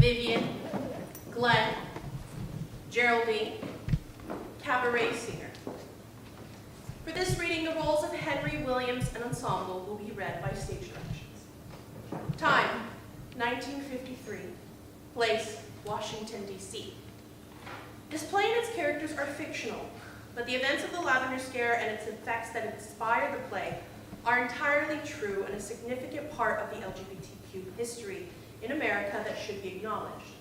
Vivian, Glenn, Geraldine, cabaret singer. For this reading, the roles of Henry, Williams, and ensemble will be read by stage directions. Time, 1953. Place, Washington, D.C. This play and its characters are fictional, but the events of the Lavender Scare and its effects that inspired the play are entirely true and a significant part of the LGBTQ history in America that should be acknowledged.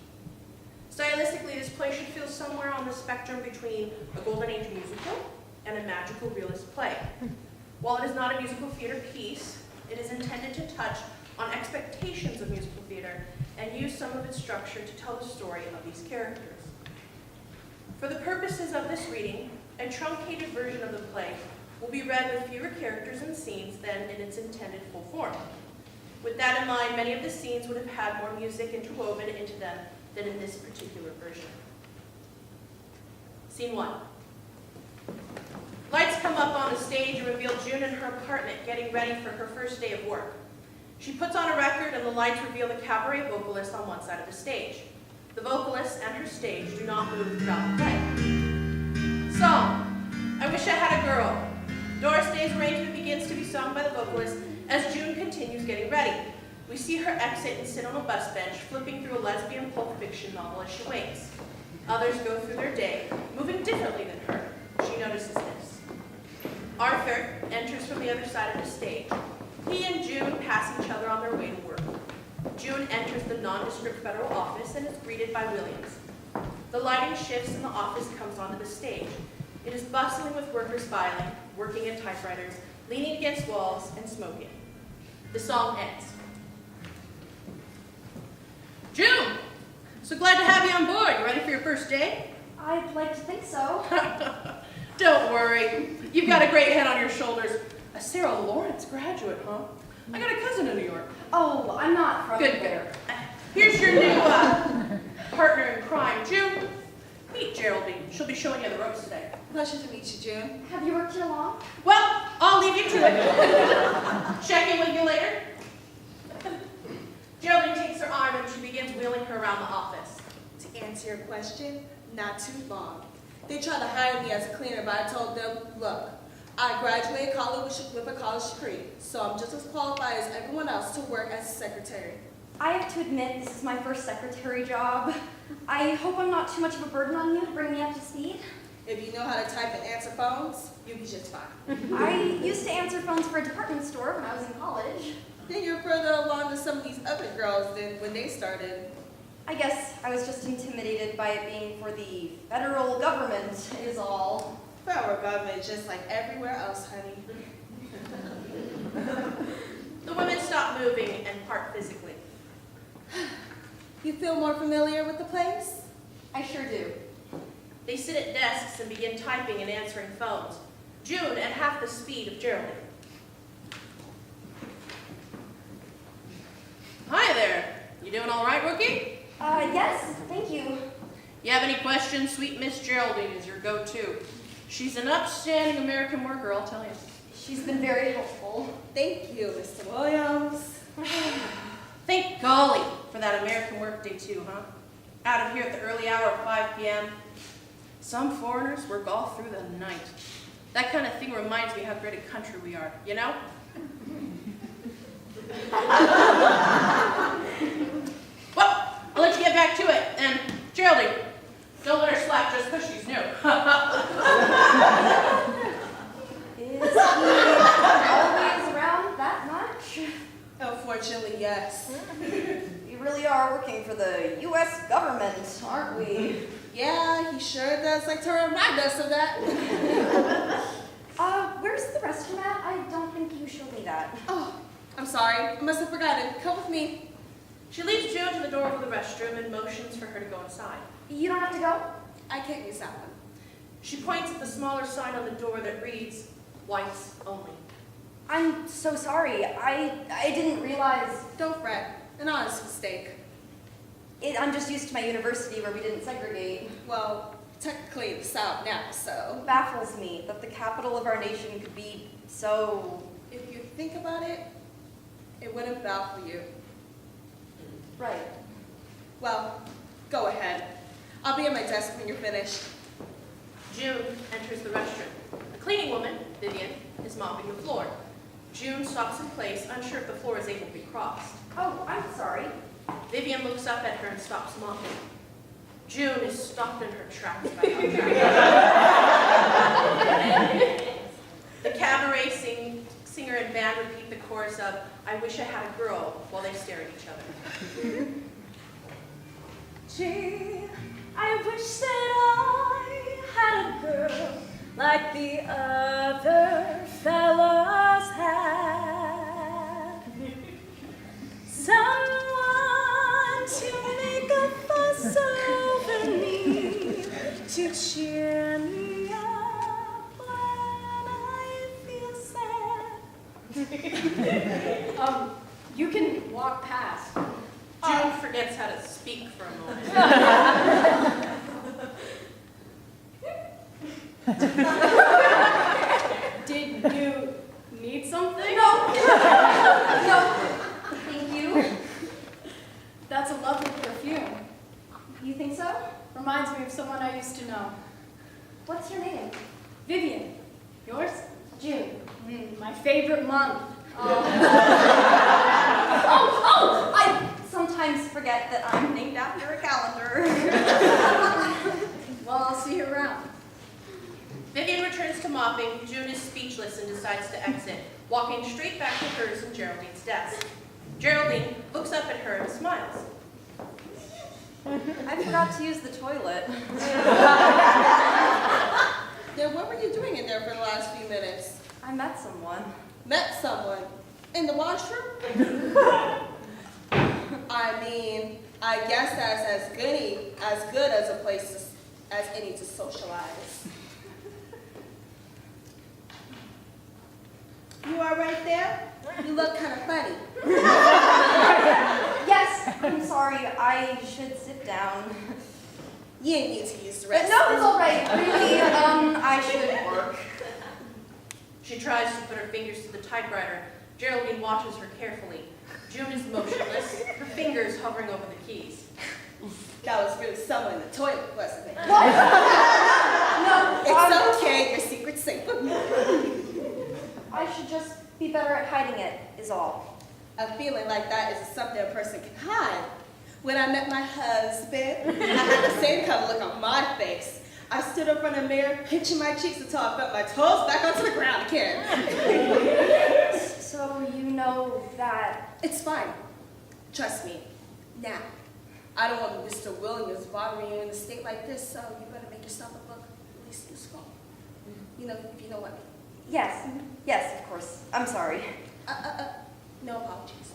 Stylistically, this play should feel somewhere on the spectrum between a Golden Age musical and a magical realist play. While it is not a musical theater piece, it is intended to touch on expectations of musical theater and use some of its structure to tell the story of these characters. For the purposes of this reading, a truncated version of the play will be read with fewer characters and scenes than in its intended full form. With that in mind, many of the scenes would have had more music interwoven into them than in this particular version. Scene 1. Lights come up on the stage and reveal June in her apartment getting ready for her first day of work. She puts on a record and the lights reveal the cabaret vocalist on one side of the stage. The vocalist and her stage do not move throughout the play. Song, I Wish I Had a Girl. Doris Day's arrangement begins to be sung by the vocalist as June continues getting ready. We see her exit and sit on a bus bench, flipping through a lesbian pulp fiction novel as she waits. Others go through their day, moving differently than her. She notices this. Arthur enters from the other side of the stage. He and June pass each other on their way to work. June enters the nondescript federal office and is greeted by Williams. The lighting shifts and the office comes onto the stage. It is bustling with workers filing, working at typewriters, leaning against walls, and smoking. The song ends. June! So glad to have you on board. You ready for your first day? I'd like to think so. Don't worry. You've got a great head on your shoulders. A Sarah Lawrence graduate, huh? I got a cousin in New York. Oh, I'm not from Good. there. Here's your new partner in crime, June. Meet Geraldine. She'll be showing you the ropes today. Pleasure to meet you, June. Have you worked here long? Well, I'll leave you to it. Check in with you later. Geraldine takes her arm and she begins wheeling her around the office. To answer your question, not too long. They tried to hire me as a cleaner, but I told them, look, I graduated college with a college degree, so I'm just as qualified as everyone else to work as a secretary. I have to admit, this is my first secretary job. I hope I'm not too much of a burden on you to bring me up to speed. If you know how to type and answer phones, you'll be just fine. I used to answer phones for a department store when I was in college. Then you're further along than some of these other girls than when they started. I guess I was just intimidated by it being for the federal government, is all. Federal government, just like everywhere else, honey. The women stop moving and part physically. You feel more familiar with the place? I sure do. They sit at desks and begin typing and answering phones. June at half the speed of Geraldine. Hi there. You doing all right, rookie? Yes, thank you. You have any questions? Sweet Miss Geraldine is your go-to. She's an upstanding American worker, I'll tell you. She's been very helpful. Thank you, Mr. Williams. Thank golly for that American workday too, huh? Out of here at the early hour of 5 p.m. Some foreigners work all through the night. That kind of thing reminds me how great a country we are, you know? Well, I'll let you get back to it. And Geraldine, don't let her slack just because she's new. Is he always around that much? Unfortunately, yes. We really are working for the U.S. government, aren't we? Yeah, he sure does like to remind us of that. Where's the restroom at? I don't think you showed me that. Oh, I'm sorry. I must have forgotten. Come with me. She leads June to the door of the restroom and motions for her to go inside. You don't have to go? I can't use that one. She points at the smaller sign on the door that reads, "Whites only." I'm so sorry. I didn't realize. Don't fret. An honest mistake. I'm just used to my university where we didn't segregate. Well, technically it's out now, so. It baffles me that the capital of our nation could be so. If you think about it, it wouldn't baffle you. Right. Well, go ahead. I'll be at my desk when you're finished. June enters the restroom. A cleaning woman, Vivian, is mopping the floor. June stops in place, unsure if the floor is able to be crossed. Oh, I'm sorry. Vivian looks up at her and stops mopping. June is stopped in her tracks by Audrey. The cabaret singer and band repeat the chorus of "I Wish I Had a Girl" while they stare at each other. Gee, I wish that I had a girl like the other fellas had. Someone to make a fuss over me, to cheer me up when I feel sad. You can walk past. June forgets how to speak for a moment. Did you need something? No. No. Thank you. That's a lovely perfume. You think so? Reminds me of someone I used to know. What's your name? Vivian. Yours? June. My favorite month. Oh, I sometimes forget that I'm named after a calendar. Well, I'll see you around. Vivian returns to mopping. June is speechless and decides to exit, walking straight back to hers and Geraldine's desk. Geraldine looks up at her and smiles. I forgot to use the toilet. Then what were you doing in there for the last few minutes? I met someone. Met someone? In the washroom? I mean, I guess that's as good as a place as any to socialize. You all right there? You look kind of funny. Yes, I'm sorry. I should sit down. You ain't need to use the restroom. No, it's all right. Really, I should work. She tries to put her fingers to the typewriter. Geraldine watches her carefully. June is motionless, her fingers hovering over the keys. That was really someone in the toilet, wasn't it? What? No, It's okay, your secret's safe with me. I should just be better at hiding it, is all. A feeling like that isn't something a person can hide. When I met my husband, I had the same kind of look on my face. I stood in front of the mirror, pinching my cheeks until I felt my toes back onto the ground again. So you know that... It's fine. Trust me. Now, I don't want Mr. Williams bothering you in a state like this, so you better make yourself look at least useful. You know, if you know what I mean. Yes. Yes, of course. I'm sorry. No apologies.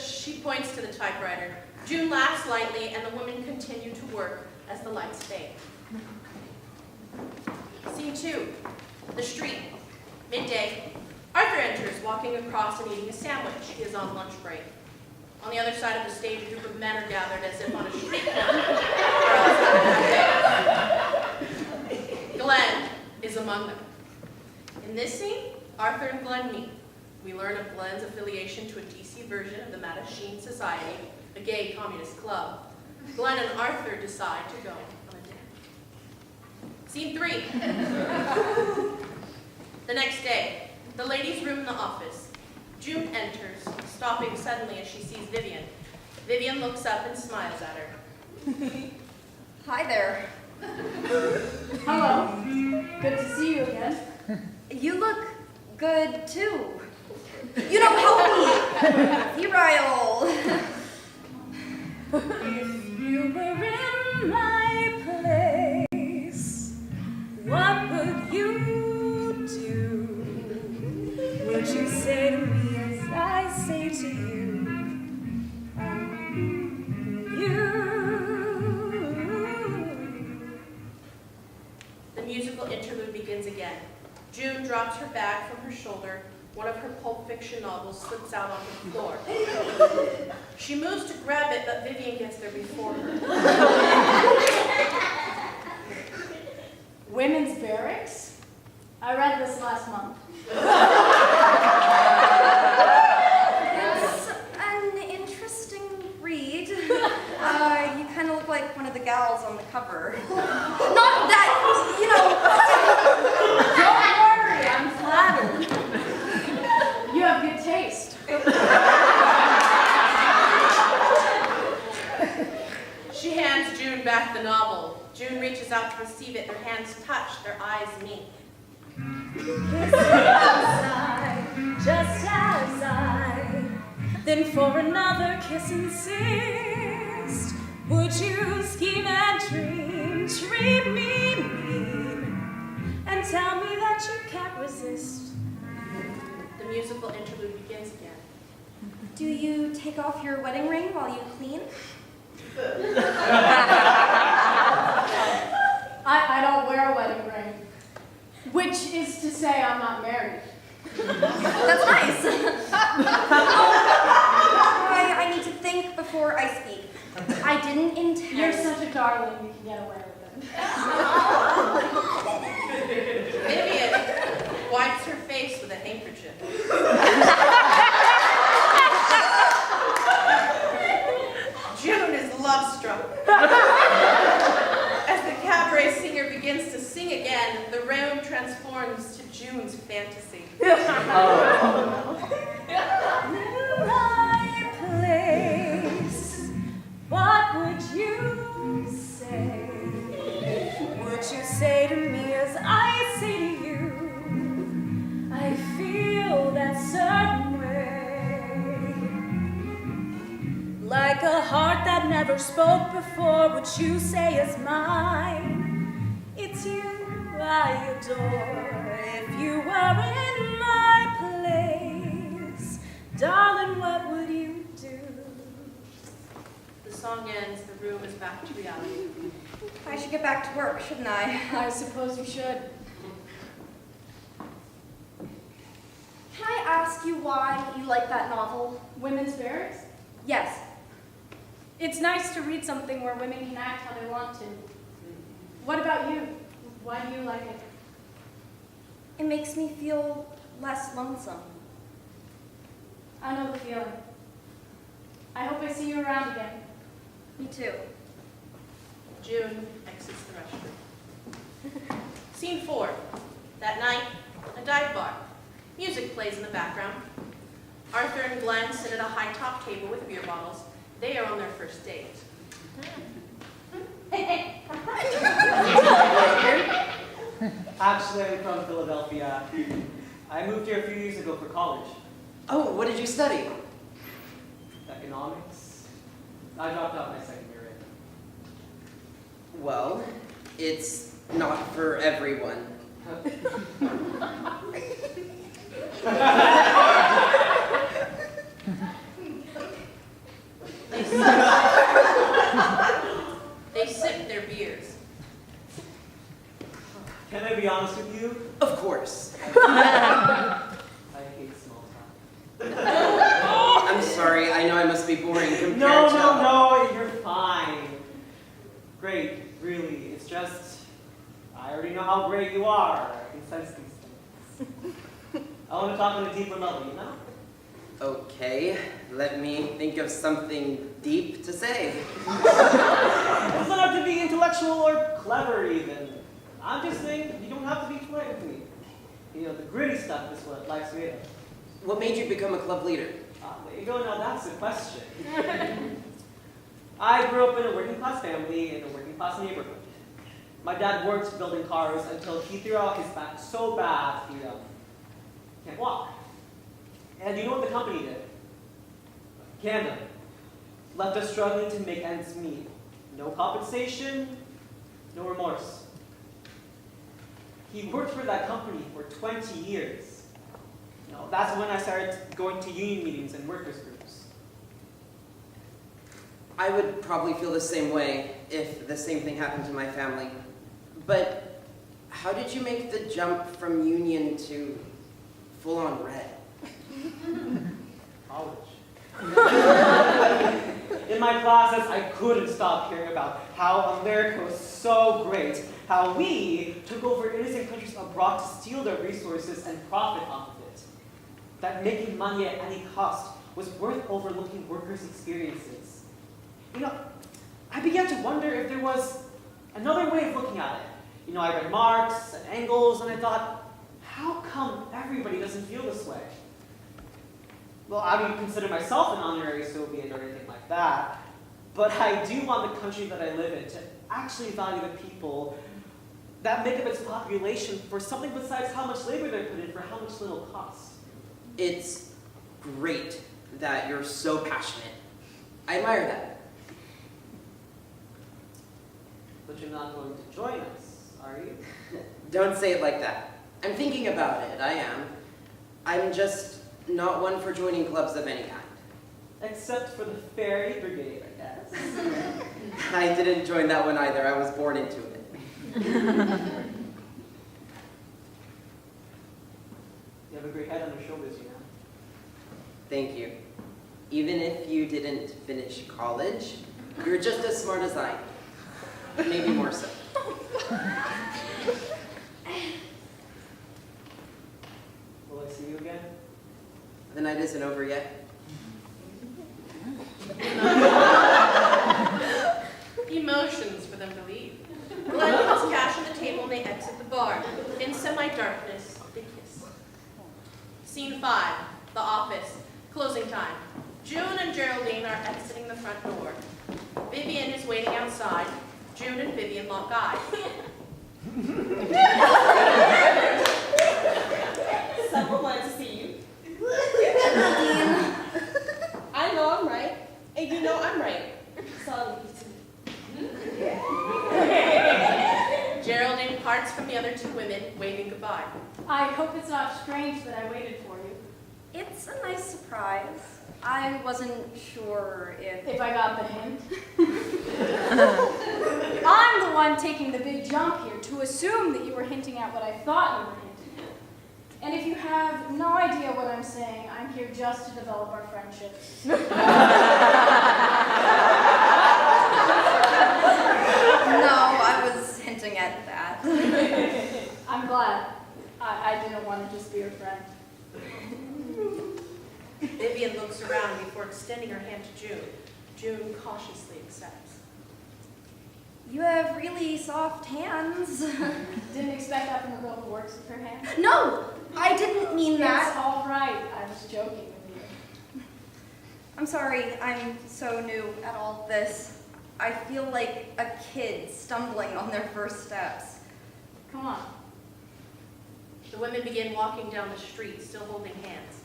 She points to the typewriter. June laughs lightly, and the women continue to work as the lights fade. Scene 2. The street. Midday. Arthur enters, walking across and eating a sandwich. He is on lunch break. On the other side of the stage, a group of men are gathered as if on a street corner. Glenn is among them. In this scene, Arthur and Glenn meet. We learn of Glenn's affiliation to a DC version of the Mattachine Society, a gay communist club. Glenn and Arthur decide to go on a date. Scene 3. The next day, the ladies' room in the office. June enters, stopping suddenly as she sees Vivian. Vivian looks up and smiles at her. Hi there. Hello. Good to see you again. You look good, too. You don't help me. Virile. If you were in my place, what would you do? Would you say to me as I say to you? The musical interlude begins again. June drops her bag from her shoulder. One of her Pulp Fiction novels slips out onto the floor. She moves to grab it, but Vivian gets there before her. Women's barracks? I read this last month. It's an for another kiss insist? Would you scheme and dream, treat me mean, and tell me that you can't resist? The musical interlude begins again. Do you take off your wedding ring while you clean? I don't wear a wedding ring, which is to say I'm not married. That's nice. I need to think before I speak. I didn't intend. You're such a darling, you can get away with it. Vivian wipes her face with a handkerchief. June is love-struck. As the cabaret singer begins to sing again, the room transforms to June's fantasy. My place, what would you say? Would you say to me as I say to you, I feel that certain way? Like a heart that never spoke before, would you say is mine? It's you I adore. If you were in my place, darling, what would you do? The song ends, the room is back to reality. I should get back to work, shouldn't I? I suppose you should. Can I ask you why you like that novel? Women's Barracks? Yes. It's nice to read something where women can act how they want to. What about you? Why do you like it? It makes me feel less lonesome. I know the feeling. I hope I see you around again. Me too. June exits the restroom. Scene 4. That night, a dive bar. Music plays in the background. Arthur and Glenn sit at a high-top table with beer bottles. They are on their first date. Actually, I'm from Philadelphia. I moved here a few years ago for college. Oh, what did you study? Economics. I dropped out my second year in. Well, it's not for everyone. They sip their beers. Can I be honest with you? Of course. I hate small talk. I'm sorry, I know I must be boring compared No, to... no, you're fine. Great, really. It's just, I already know how great you are. I can sense these things. I want to talk on a deeper level, you know? Okay, let me think of something deep to say. It doesn't have to be intellectual or clever, even. I'm just saying, you don't have to be polite with me. You know, the gritty stuff is what life's made of. What made you become a club leader? There you go, now that's the question. I grew up in a working class family in a working class neighborhood. My dad worked building cars until he threw out his back so bad he can't walk. And you know what the company did? Canada. Left us struggling to make ends meet. No compensation, no remorse. He worked for that company for 20 years. You know, that's when I started going to union meetings and workers' groups. I would probably feel the same way if the same thing happened to my family. But how did you make the jump from union to full-on red? College. In my classes, I couldn't stop hearing about how America was so great, how we took over innocent countries abroad to steal their resources and profit off of it. That making money at any cost was worth overlooking workers' experiences. You know, I began to wonder if there was another way of looking at it. You know, I read Marx and Engels, and I thought, how come everybody doesn't feel this way? Well, I don't consider myself an honorary Soviet or anything like that, but I do want the country that I live in to actually value the people that make up its population for something besides how much labor they put in for how much little cost. It's great that you're so passionate. I admire that. But you're not going to join us, are you? Don't say it like that. I'm thinking about it, I am. I'm just not one for joining clubs of any kind. Except for the Fairy Brigade, I guess. I didn't join that one either, I was born into it. You have a great head on your shoulders, you know. Thank you. Even if you didn't finish college, you're just as smart as I am. Maybe more so. Will I see you again? The night isn't over yet. Emotions for them to leave. Glenn puts cash on the table and they exit the bar. In semi-darkness, they kiss. Scene 5, the office. Closing time. June and Geraldine are exiting the front door. Vivian is waiting outside. June and Vivian lock eyes. Someone wanted to see you. Geraldine. I know I'm right, and you know I'm right. So I'll leave you to me. Geraldine parts from the other two women, waving goodbye. I hope it's not strange that I waited for you. It's a nice surprise. I wasn't sure If I got the hint. I'm the one taking the big jump here to assume that you were hinting at what I thought you were hinting at. And if you have no idea what I'm saying, I'm here just to develop our friendship. No, I was hinting at that. I'm glad. I didn't want to just be your friend. Vivian looks around before extending her hand to June. June cautiously accepts. You have really soft hands. Didn't expect that from a girl who works with her hands. No, I didn't mean That's that. all right. I was joking with you. I'm sorry, I'm so new at all this. I feel like a kid stumbling on their first steps. Come on. The women begin walking down the street, still holding hands.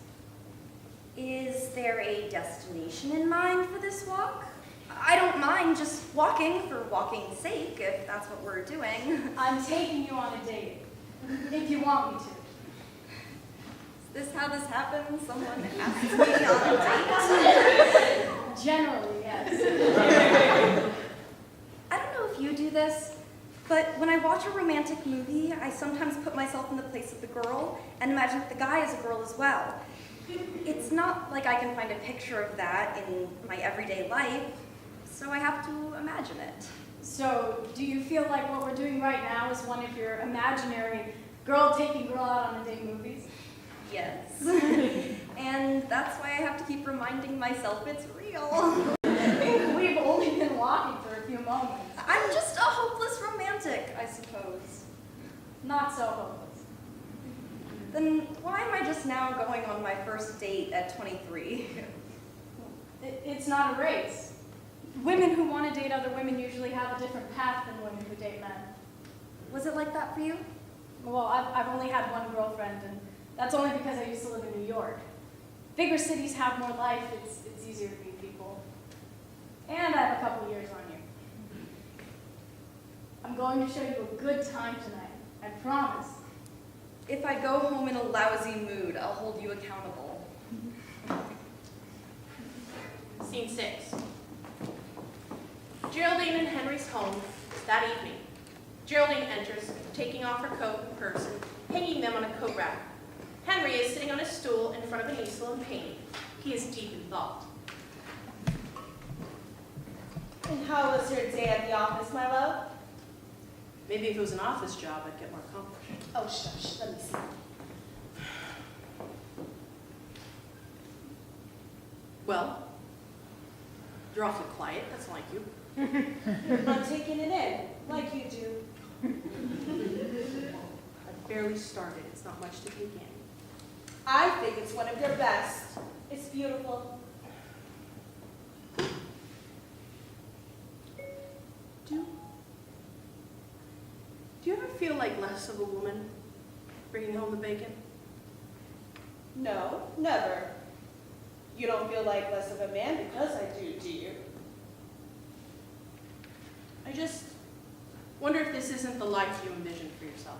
Is there a destination in mind for this walk? I don't mind just walking for walking's sake, if that's what we're doing. I'm taking you on a date, if you want me to. Is this how this happens? Someone asks me on a date? Generally, yes. I don't know if you do this, but when I watch a romantic movie, I sometimes put myself in the place of the girl and imagine that the guy is a girl as well. It's not like I can find a picture of that in my everyday life, so I have to imagine it. So, do you feel like what we're doing right now is one of your imaginary girl taking girl out on a date movies? Yes. And that's why I have to keep reminding myself it's real. We've only been walking for a few moments. I'm just a hopeless romantic, I suppose. Not so hopeless. Then why am I just now going on my first date at 23? It's not a race. Women who want to date other women usually have a different path than women who date men. Was it like that for you? Well, I've only had one girlfriend, and that's only because I used to live in New York. Bigger cities have more life, it's easier to meet people. And I have a couple years on you. I'm going to show you a good time tonight, I promise. If I go home in a lousy mood, I'll hold you accountable. Scene 6. Geraldine and Henry's home that evening. Geraldine enters, taking off her coat and purse and hanging them on a coat rack. Henry is sitting on a stool in front of an easel and painting. He is deep in thought. And how was your day at the office, my love? Maybe if it was an office job, I'd get more accomplished. Oh, shush, let me see. Well, you're awfully quiet. That's like you. I'm taking it in, like you do. I've barely started. It's not much to take in. I think it's one of your best. It's beautiful. Do you ever feel like less of a woman bringing home the bacon? No, never. You don't feel like less of a man because I do you? I just wonder if this isn't the life you envisioned for yourself.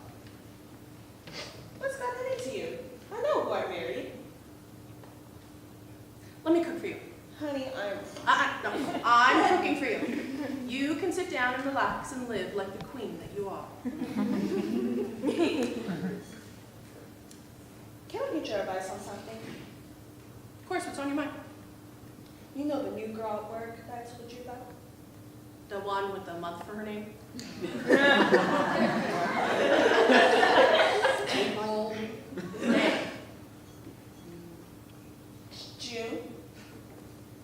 What's got that into you? I know who I married. Let me cook for you. Honey, No, I'm cooking for you. You can sit down and relax and live like the queen that you are. Can I get your advice on something? Of course, what's on your mind? You know the new girl at work that I told you about? The one with the month for her name? April. May. June?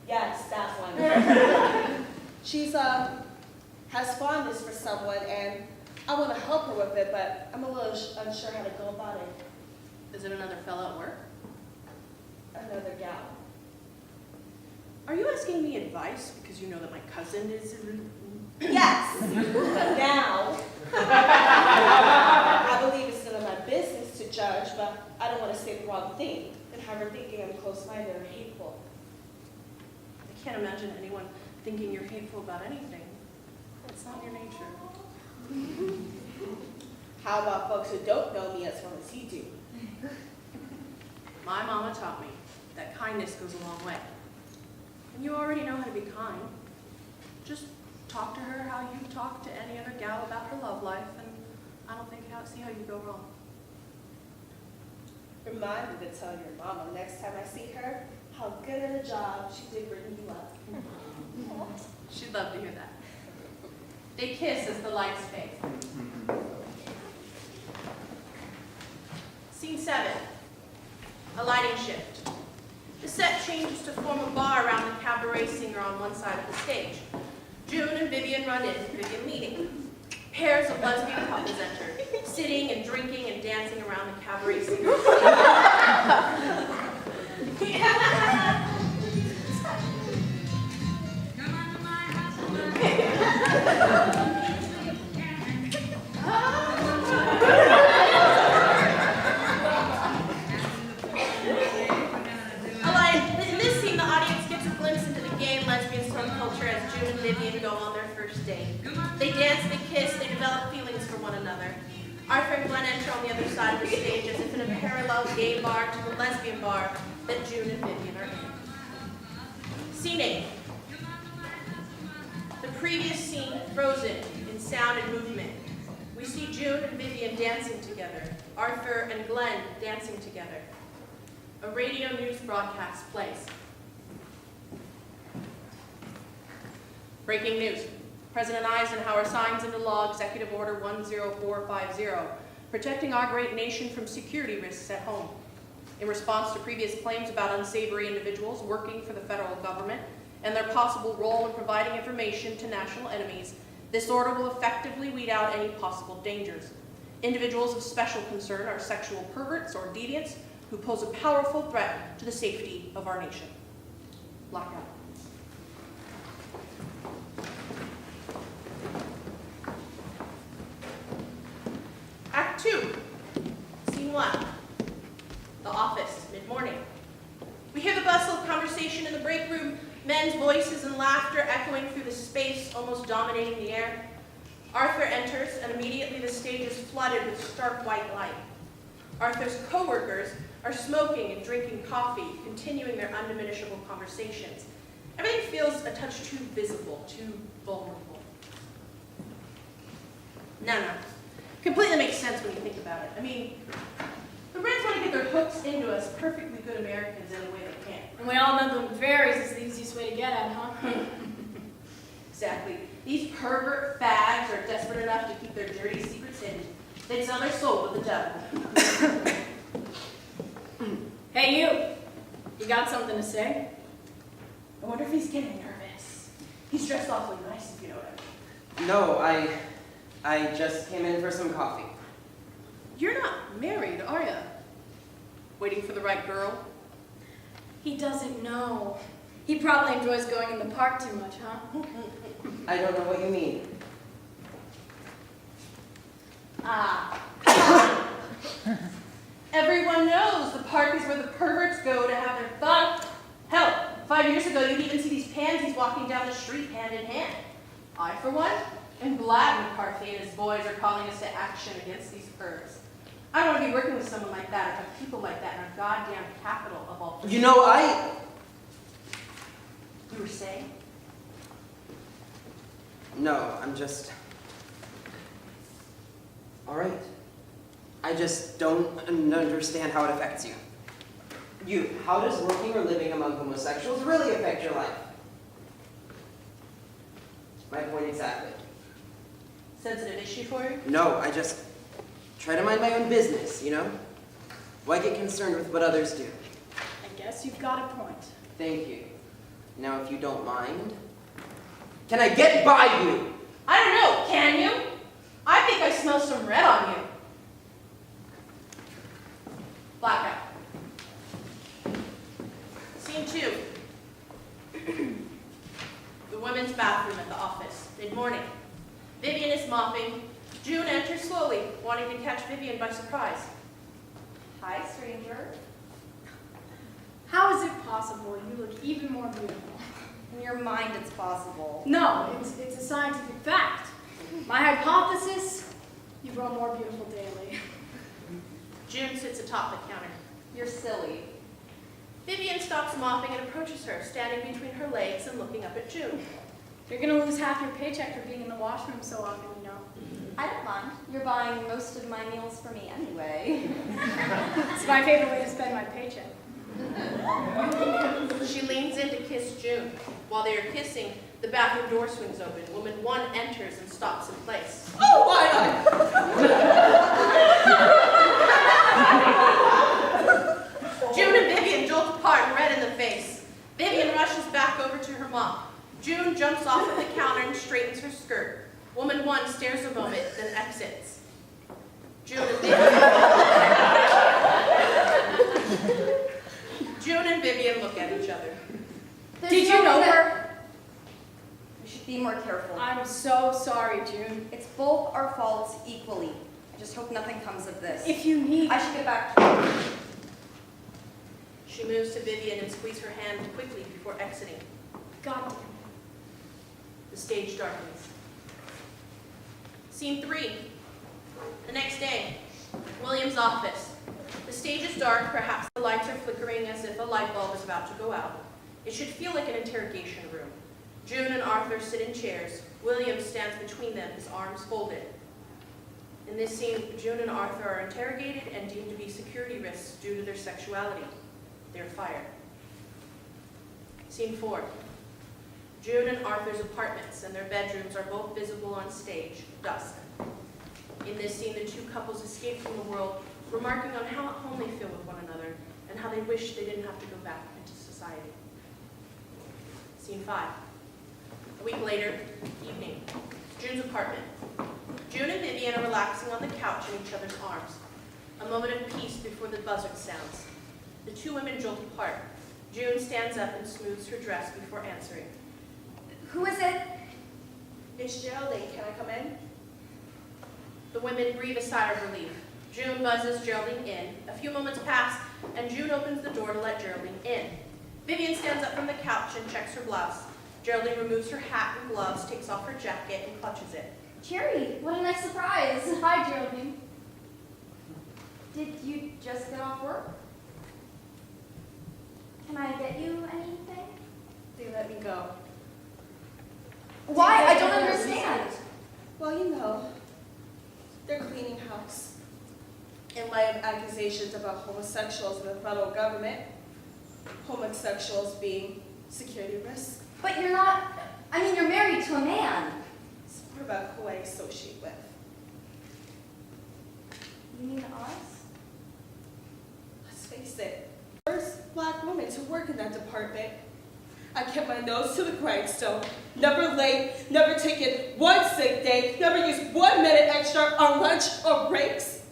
Yes, that one. She's, has fondness for someone, and I want to help her with it, but I'm a little unsure how to go about it. Is it another fella at work? Another gal. Are you asking me advice because you know that my cousin is... Yes! But now, I believe it's none of my business to judge, but I don't want to say the wrong thing and have her thinking I'm close-minded or hateful. I can't imagine anyone thinking you're hateful about anything. It's not your nature. How about folks who don't know me as well as you do? My mama taught me that kindness goes a long way. And you already know how to be kind. Just talk to her how you talk to any other gal about her love life, and I don't see how you go wrong. Remind me to tell your mama next time I see her how good at a job she did bringing you up. She'd love to hear that. They kiss as the lights fade. Scene 7, a lighting shift. The set changes to form a bar around the cabaret singer on one side of the stage. June and Vivian run in, Vivian leading. Pairs of lesbian couples enter, sitting and drinking and dancing around the cabaret singer In this scene, the audience gets a glimpse into the gay and lesbian subculture as June and Vivian go on their first date. They dance, they kiss, they develop feelings for one another. Arthur and Glenn enter on the other side of the stage as if in a parallel gay bar to the lesbian bar that June and Vivian are in. Scene 8. The previous scene frozen in sound and movement. We see June and Vivian dancing together, Arthur and Glenn dancing together. A radio news broadcast plays. Breaking news. President Eisenhower signs into law Executive Order 10450, protecting our great nation from security risks at home. In response to previous claims about unsavory individuals working for the federal government and their possible role in providing information to national enemies, this order will effectively weed out any possible dangers. Individuals of special concern are sexual perverts or deviants who pose a powerful threat to the safety of our nation. Blackout. Act 2, Scene 1, the office, mid-morning. We hear the bustle of conversation in the break room, men's voices and laughter echoing through the space, almost dominating the air. Arthur enters, and immediately the stage is flooded with stark white light. Arthur's co-workers are smoking and drinking coffee, continuing their undiminishable conversations. Everything feels a touch too visible, too vulnerable. No. Completely makes sense when you think about it. I mean, the Brits want to get their hooks into us perfectly good Americans any way they can. And we all know the berries is the easiest way to get at, huh? Exactly. These pervert fags are desperate enough to keep their dirty secrets hidden. They'd sell their soul to the devil. Hey, you got something to say? I wonder if he's getting nervous. He's dressed awfully nice, if you know what I mean. No, I just came in for some coffee. You're not married, are you? Waiting for the right girl? He doesn't know. He probably enjoys going in the park too much, huh? I don't know what you mean. Everyone knows the park is where the perverts go to have their fun. Hell, ago, you'd even see these pansies walking down the street hand in hand. I, for one, am glad McCarthy and his boys are calling us to action against these pervs. I don't want to be working with someone like that or have people like that in our goddamn capital of all places. You know, You were saying? No, I'm just... All right. I just don't understand how it affects you. How does working or living among homosexuals really affect your life? My point exactly. Sensitive issue for you? No, I just try to mind my own business, you know? Why get concerned with what others do? I guess you've got a point. Thank you. Now, if you don't mind, can I get by you? I don't know, can you? I think I smell some red on you. Blackout. Scene 2. The women's bathroom at the office. Mid-morning. Vivian is mopping. June enters slowly, wanting to catch Vivian by surprise. Hi, stranger. How is it possible you look even more beautiful? In your mind, it's possible. No, it's a scientific fact. My hypothesis, you grow more beautiful daily. June sits atop the counter. You're silly. Vivian stops mopping and approaches her, standing between her legs and looking up at June. You're gonna lose half your paycheck for being in the washroom so often, you know. I don't mind. You're buying most of my meals for me anyway. It's my favorite way to spend my paycheck. She leans in to kiss June. While they are kissing, the bathroom door swings open. Woman 1 enters and stops in place. Oh, why June and Vivian jolt apart, red in the face. Vivian rushes back over to her mop. June jumps off of the counter and straightens her skirt. Woman 1 stares a moment, then exits. June and Vivian look at each other. Did you know her? We should be more careful. I'm so sorry, June. It's both our faults equally. I just hope nothing comes of this. If you need... I should get back to you. She moves to Vivian and squeezes her hand quickly before exiting. God. The stage darkens. Scene 3. The next day, William's office. The stage is dark, perhaps the lights are flickering as if a light bulb is about to go out. It should feel like an interrogation room. June and Arthur sit in chairs. William stands between them, his arms folded. In this scene, June and Arthur are interrogated and deemed to be security risks due to their sexuality. They're fired. Scene 4. June and Arthur's apartments and their bedrooms are both visible on stage, dusk. In this scene, the two couples escape from the world, remarking on how at home they feel with one another and how they wish they didn't have to go back into society. Scene 5. A week later, evening, June's apartment. June and Vivian are relaxing on the couch in each other's arms. A moment of peace before the buzzer sounds. The two women jolt apart. June stands up and smooths her dress before answering. Who is it? It's Geraldine. Can I come in? The women breathe a sigh of relief. June buzzes Geraldine in. A few moments pass, and June opens the door to let Geraldine in. Vivian stands up from the couch and checks her blouse. Geraldine removes her hat and gloves, takes off her jacket, and clutches it. Cherry, what a nice surprise. Hi, Geraldine. Did you just get off work? Can I get you anything? They let me go. Why? I don't understand. Well, you know, they're cleaning house. In light of accusations about homosexuals in the federal government, homosexuals being security risks, But you're not, you're married to a man. it's more about who I associate with. You mean us? Let's face it, first black woman to work in that department. I kept my nose to the grindstone, never late, never taken one sick day, never used 1 minute extra on lunch or breaks.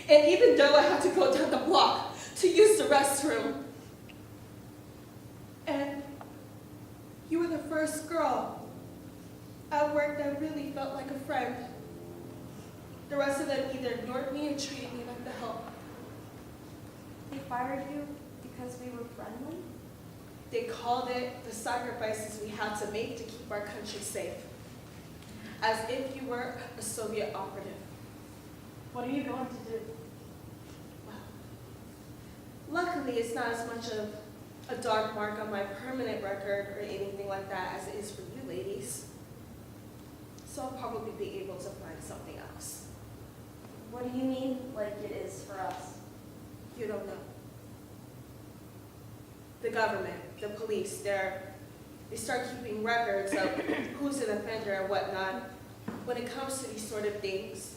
And even though I had to go down the block to use the restroom, and you were the first girl at work that really felt like a friend. The rest of them either ignored me or treated me like the help. They fired you because we were friendly? They called it the sacrifices we had to make to keep our country safe. As if you were a Soviet operative. What are you going to do? Luckily, it's not as much of a dark mark on my permanent record or anything like that as it is for you ladies. So I'll probably be able to find something else. What do you mean, like it is for us? You don't know. The government, the police, they start keeping records of who's an offender and whatnot. When it comes to these sort of things,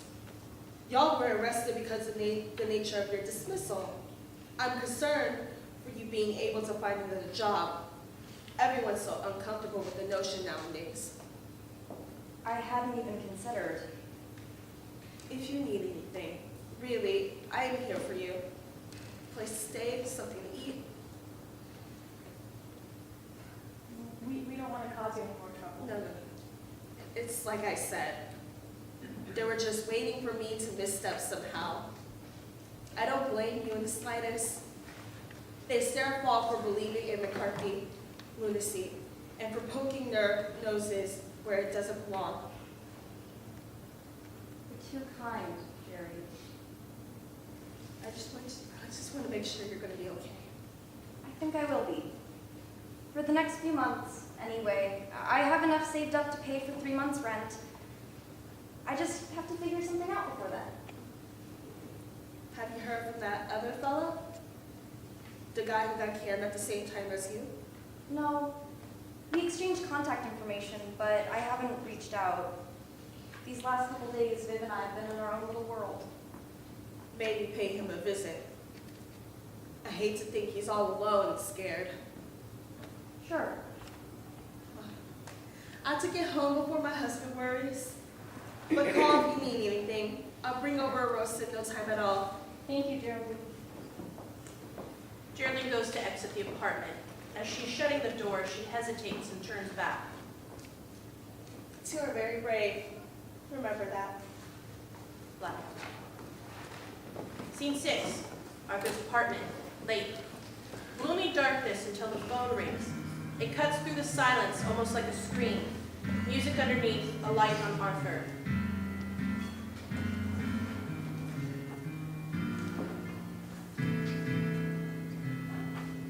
y'all were arrested because of the nature of your dismissal. I'm concerned for you being able to find another job. Everyone's so uncomfortable with the notion nowadays. I hadn't even considered. If you need anything, really, I am here for you. A place to stay, something to eat. We don't want to cause you any more trouble. No. It's like I said. They were just waiting for me to misstep somehow. I don't blame you in the slightest. It's their fault for believing in McCarthy lunacy and for poking their noses where it doesn't belong. You're too kind, Jerry. I just want to make sure you're going to be okay. I think I will be. For the next few months, anyway. I have enough saved up to pay for 3 months' rent. I just have to figure something out before then. Have you heard from that other fellow? The guy who got canned at the same time as you? No. We exchanged contact information, but I haven't reached out. These last couple days, Viv and I have been in our own little world. Maybe pay him a visit. I hate to think he's all alone and scared. Sure. I have to get home before my husband worries. But call if you need anything. I'll bring over a roast in no time at all. Thank you, Geraldine. Geraldine goes to exit the apartment. As she's shutting the door, she hesitates and turns back. You are very brave. Remember that. Black. Scene 6. Arthur's apartment. Late. Gloomy darkness until the phone rings. It cuts through the silence almost like a scream. Music underneath, a light on Arthur.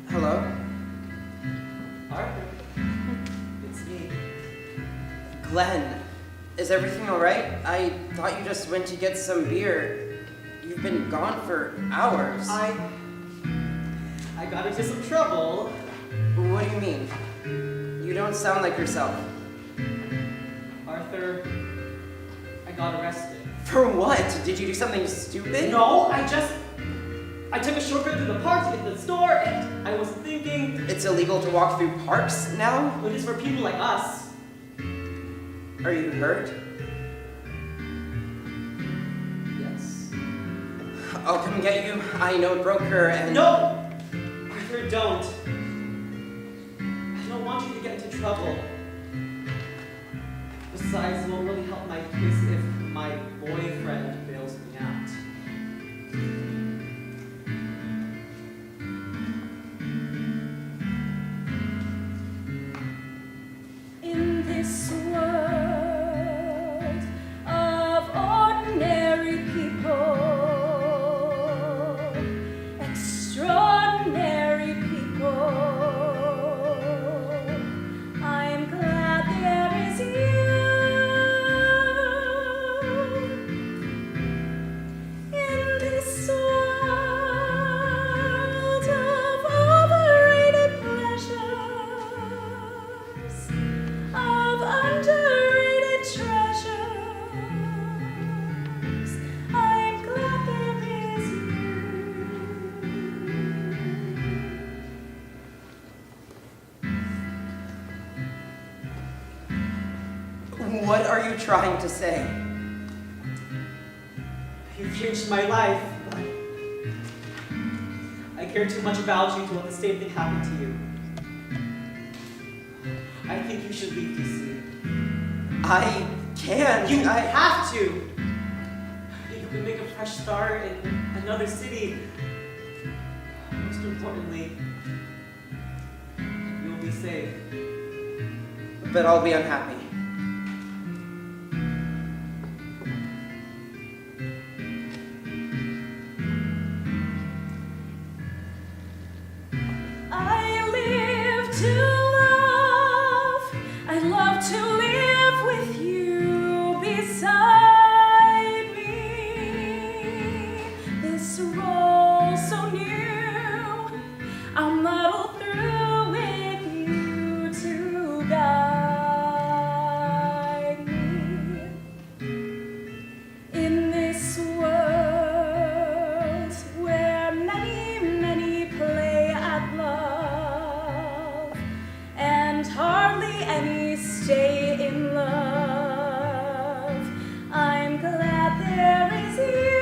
Hello? Arthur, it's me. Glenn, is everything all right? I thought you just went to get some beer. You've been gone for hours. I got into some trouble. What do you mean? You don't sound like yourself. Arthur, I got arrested. For what? Did you do something stupid? No, I took a shortcut through the park to get to the store, and I was thinking, It's illegal to walk through parks now? it is for people like us. Are you hurt? Yes. I'll come get you. I know it broke her and... No! Arthur, don't. I don't want you to get into trouble. Besides, it won't really help my case if my boyfriend bails me out. In this world of ordinary people, extraordinary people, I am glad there is you. In this world of overrated pleasures, of underrated treasures, I'm glad there is you. What are you trying to say? You've changed my life, but I care too much about you to let the same thing happen to you. I think you should leave DC. I can't. You have to! You can make a fresh start in another city. Most importantly, be safe. But I'll be unhappy. I live to love. I love to live with you beside me. This role so new, I'll muddle through with you to guide me. In this world where many, many play at love, and hardly any stay in love, I'm glad there is you.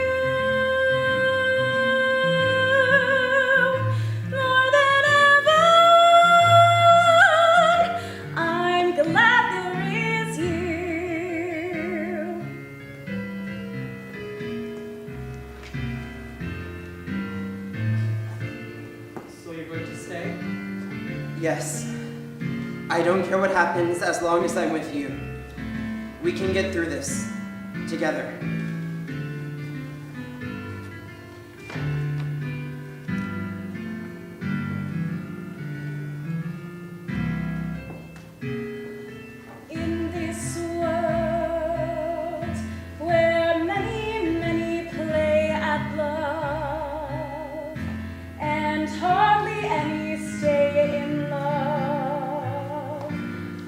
More than ever, I'm glad there is you. So you're going to stay? Yes. I don't care what happens as long as I'm with you. We can get through this together. In this world where many, many play at love, and hardly any stay in love,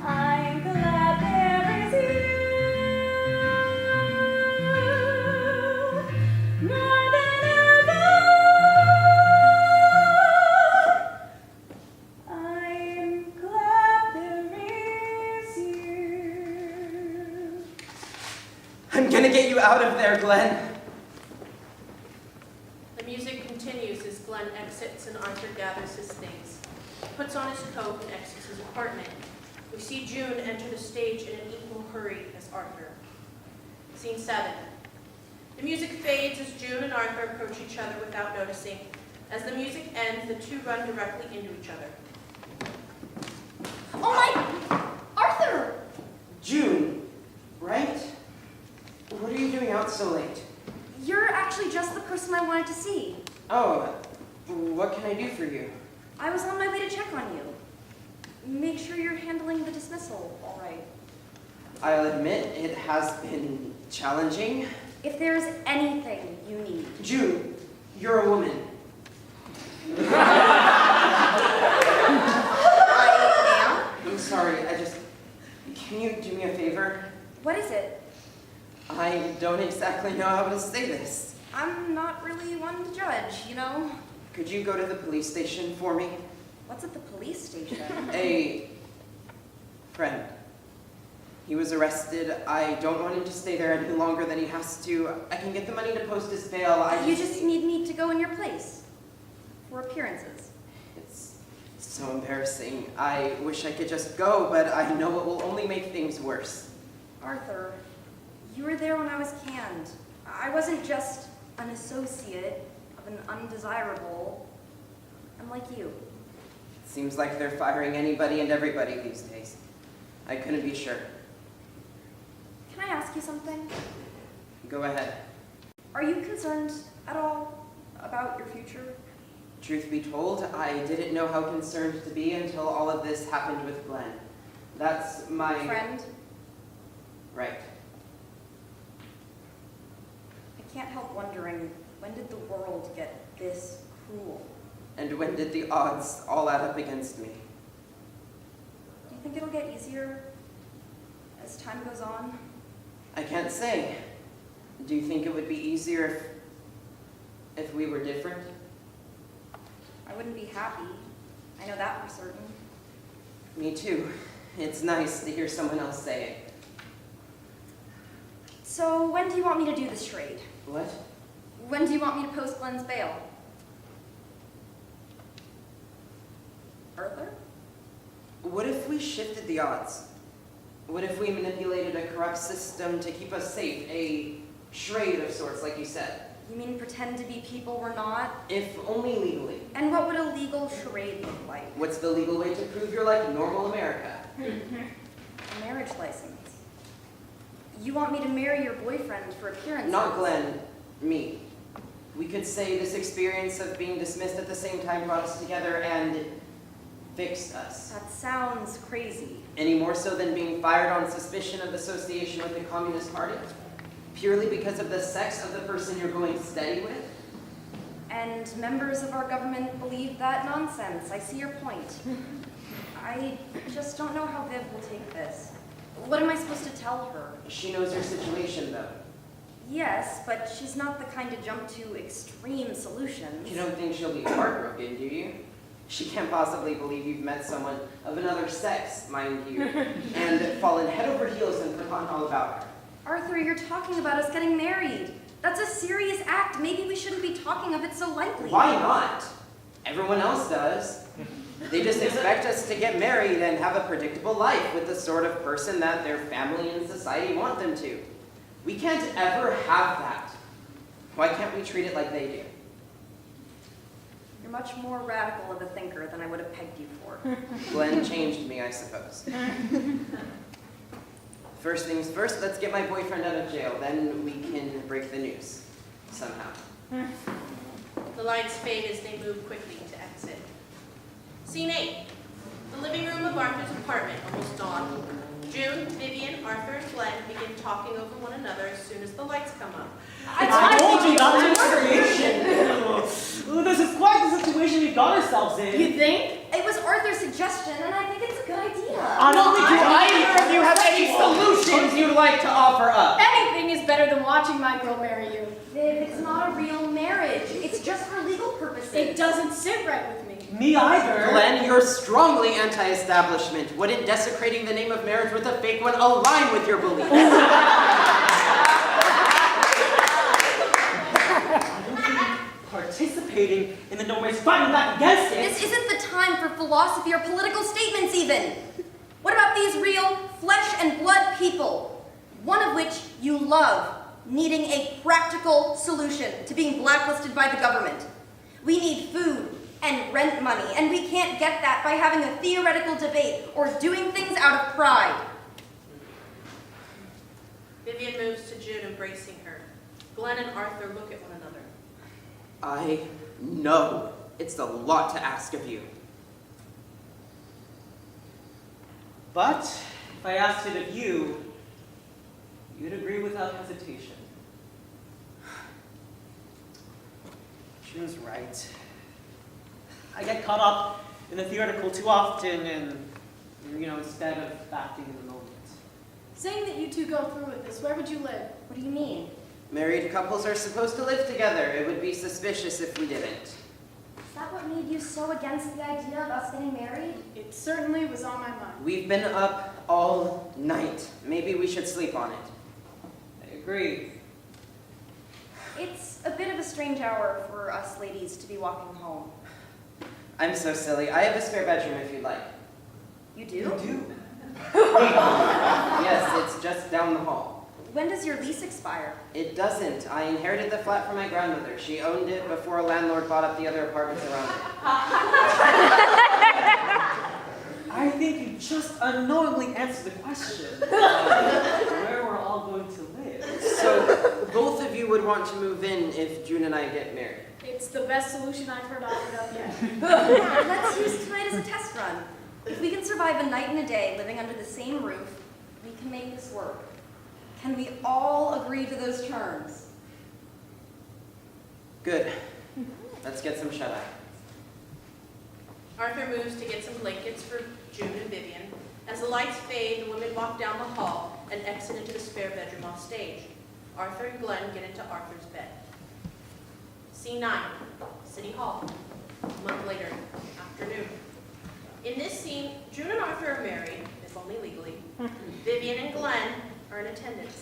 I'm glad there is you. More than ever, I'm glad there is you. I'm gonna get you out of there, Glenn. The music continues as Glenn exits and Arthur gathers his things, puts on his coat, and exits his apartment. We see June enter the stage in an equal hurry as Arthur. Scene 7. The music fades as June and Arthur approach each other without noticing. As the music ends, the two run directly into each other. Oh my, Arthur! June, right? What are you doing out so late? You're actually just the person I wanted to see. Oh, what can I do for you? I was on my way to check on you. Make sure you're handling the dismissal all right. I'll admit it has been challenging. If there's anything you need. June, you're a woman. I I'm sorry, can you do me a favor? am? What is it? I don't exactly know how to say this. I'm not really one to judge, you know? Could you go to the police station for me? What's at the police station? A friend. He was arrested. I don't want him to stay there any longer than he has to. I can get the money to post his bail. You just need me to go in your place. For appearances. It's so embarrassing. I wish I could just go, but I know it will only make things worse. Arthur, you were there when I was canned. I wasn't just an associate of an undesirable. I'm like you. Seems like they're firing anybody and everybody these days. I couldn't be sure. Can I ask you something? Go ahead. Are you concerned at all about your future? Truth be told, I didn't know how concerned to be until all of this happened with Glenn. That's my... Friend? Right. I can't help wondering, when did the world get this cruel? And when did the odds all add up against me? Do you think it'll get easier as time goes on? I can't say. Do you think it would be easier if we were different? I wouldn't be happy. I know that for certain. Me too. It's nice to hear someone else say it. So when do you want me to do this trade? What? When do you want me to post Glenn's bail? Arthur? What if we shifted the odds? What if we manipulated a corrupt system to keep us safe? A charade of sorts, like you said. You mean pretend to be people we're not? If only legally. And what would a legal charade look like? What's the legal way to prove you're like normal America? A marriage license. You want me to marry your boyfriend for appearances? Not Glenn, me. We could say this experience of being dismissed at the same time brought us together and fixed us. That sounds crazy. Any more so than being fired on suspicion of association with the Communist Party? Purely because of the sex of the person you're going steady with? And members of our government believe that nonsense. I see your point. I just don't know how Viv will take this. What am I supposed to tell her? She knows your situation, though. Yes, but she's not the kind to jump to extreme solutions. You don't think she'll be heartbroken, do you? She can't possibly believe you've met someone of another sex, mind you, and fallen head over heels and forgotten all about her. Arthur, you're talking about us getting married. That's a serious act. Maybe we shouldn't be talking of it so lightly. Why not? Everyone else does. They just expect us to get married and have a predictable life with the sort of person that their family and society want them to. We can't ever have that. Why can't we treat it like they do? You're much more radical of a thinker than I would have pegged you for. Glenn changed me, I suppose. First things first, let's get my boyfriend out of jail. Then we can break the news. Somehow. The lights fade as they move quickly to exit. Scene 8. The living room of Arthur's apartment, almost dawn. June, Vivian, Arthur, and Glenn begin talking over one another as soon as the lights come up. I told you not to This is quite the situation we got ourselves in. You think? It was Arthur's suggestion, and I think it's a good idea. Not only do Either of you have any solutions you'd like to offer up? Anything is better than watching my girl marry you. Viv, it's not a real marriage. It's just for legal purposes. It doesn't sit right with me. Me either. Glenn, you're strongly anti-establishment. Wouldn't desecrating the name of marriage with a fake one align with your beliefs? Participating in the noise, fighting back against it. This isn't the time for philosophy or political statements even. What about these real flesh and blood people, one of which you love, needing a practical solution to being blacklisted by the government? We need food and rent money, and we can't get that by having a theoretical debate or doing things out of pride. Vivian moves to June, embracing her. Glenn and Arthur look at one another. I know it's a lot to ask of you. But if I asked it of you, you'd agree without hesitation. June's right. I get caught up in the theoretical too often and, instead of acting in the moment. Saying that you two go through with this, where would you live? What do you mean? Married couples are supposed to live together. It would be suspicious if we didn't. Is that what made you so against the idea of us getting married? It certainly was on my mind. We've been up all night. Maybe we should sleep on it. I agree. It's a bit of a strange hour for us ladies to be walking home. I'm so silly. I have a spare bedroom if you'd like. You do? You do. Yes, it's just down the hall. When does your lease expire? It doesn't. I inherited the flat from my grandmother. She owned it before a landlord bought up the other apartments around it. I think you just unknowingly answered the question. Where we're all going to live. So, both of you would want to move in if June and I get married. It's the best solution I've heard offered up yet. Let's use tonight as a test run. If we can survive a night and a day living under the same roof, we can make this work. Can we all agree to those terms? Good. Let's get some shut-eye. Arthur moves to get some blankets for June and Vivian. As the lights fade, the women walk down the hall and exit into the spare bedroom off stage. Arthur and Glenn get into Arthur's bed. Scene 9, City Hall. A month later, afternoon. In this scene, June and Arthur are married, if only legally. Vivian and Glenn are in attendance.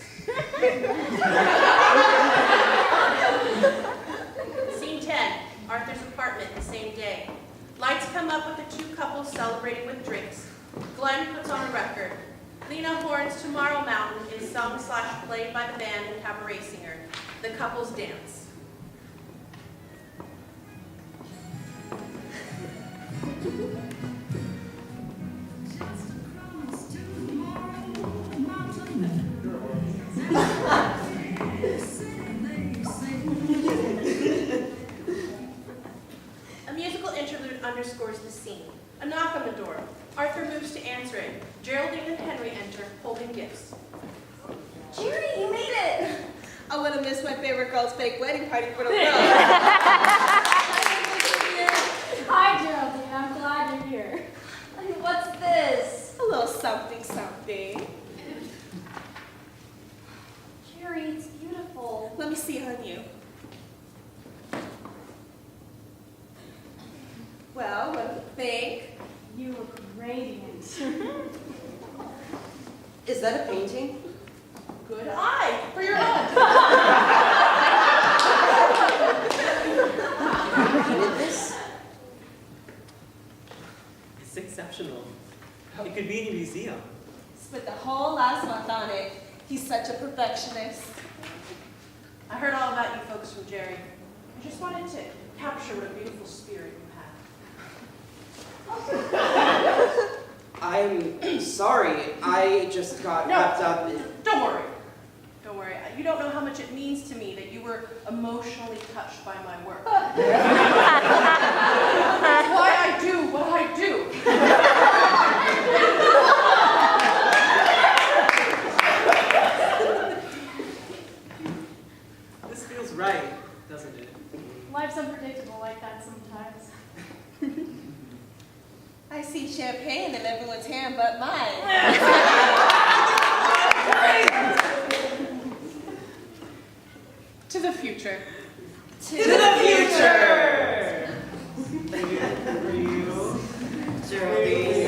Scene 10, Arthur's apartment the same day. Lights come up with the two couples celebrating with drinks. Glenn puts on a record. Lena Horne's Tomorrow Mountain is sung/played by the band and cabaret singer. The couples dance. A musical interlude underscores the scene. A knock on the door. Arthur moves to answer it. Geraldine and Henry enter, holding gifts. Jerry, you made it! I would have missed my favorite girl's fake wedding party for the world. Hi, Geraldine. I'm glad you're here. What's this? A little something, something. Jerry, it's beautiful. Let me see it on you. Well, what do you think? You look radiant. Is that a painting? Good eye for your own. You painted this? It's exceptional. It could be in a museum. Spent the whole last month on it. He's such a perfectionist. I heard all about you folks from Jerry. I just wanted to capture what a beautiful spirit you have. I'm sorry. I just got No. wrapped up in... Don't worry. Don't worry. You don't know how much it means to me that you were emotionally touched by my work. That's why I do what I do. This feels right, doesn't it? Life's unpredictable like that sometimes. I see champagne in everyone's hand but mine. To the future. To the future! For you, Geraldine.